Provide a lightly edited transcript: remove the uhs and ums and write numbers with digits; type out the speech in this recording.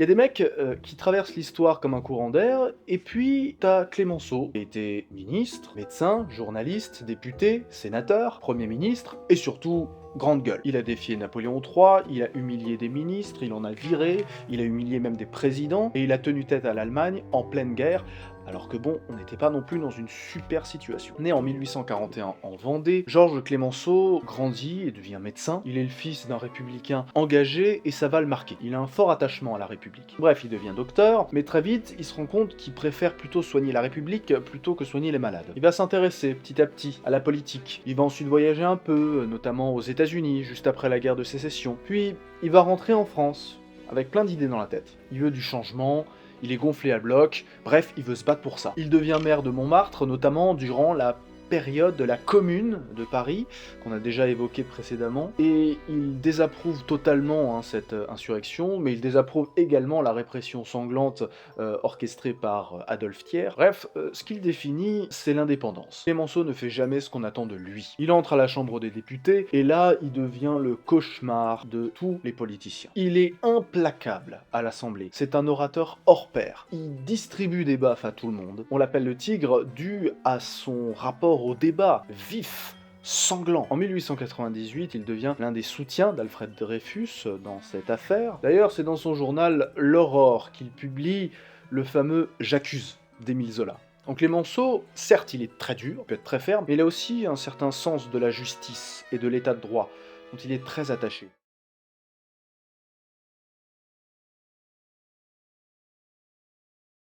Il y a des mecs qui traversent l'histoire comme un courant d'air, et puis t'as Clémenceau, qui a été ministre, médecin, journaliste, député, sénateur, Premier ministre, et surtout grande gueule. Il a défié Napoléon III, il a humilié des ministres, il en a viré, il a humilié même des présidents, et il a tenu tête à l'Allemagne en pleine guerre, alors que bon, on n'était pas non plus dans une super situation. Né en 1841 en Vendée, Georges Clémenceau grandit et devient médecin. Il est le fils d'un républicain engagé et ça va le marquer. Il a un fort attachement à la République. Bref, il devient docteur, mais très vite, il se rend compte qu'il préfère plutôt soigner la République plutôt que soigner les malades. Il va s'intéresser petit à petit à la politique. Il va ensuite voyager un peu, notamment aux États-Unis, juste après la guerre de sécession. Puis, il va rentrer en France, avec plein d'idées dans la tête. Il veut du changement, il est gonflé à bloc, bref, il veut se battre pour ça. Il devient maire de Montmartre, notamment durant la période de la Commune de Paris, qu'on a déjà évoqué précédemment, et il désapprouve totalement cette insurrection, mais il désapprouve également la répression sanglante orchestrée par Adolphe Thiers. Bref, ce qu'il définit, c'est l'indépendance. Clémenceau ne fait jamais ce qu'on attend de lui. Il entre à la Chambre des députés, et là, il devient le cauchemar de tous les politiciens. Il est implacable à l'Assemblée. C'est un orateur hors pair. Il distribue des baffes à tout le monde. On l'appelle le tigre dû à son rapport au débat vif, sanglant. En 1898, il devient l'un des soutiens d'Alfred Dreyfus dans cette affaire. D'ailleurs, c'est dans son journal L'Aurore qu'il publie le fameux J'accuse d'Émile Zola. Donc Clémenceau, certes, il est très dur, il peut être très ferme, mais il a aussi un certain sens de la justice et de l'état de droit, dont il est très attaché.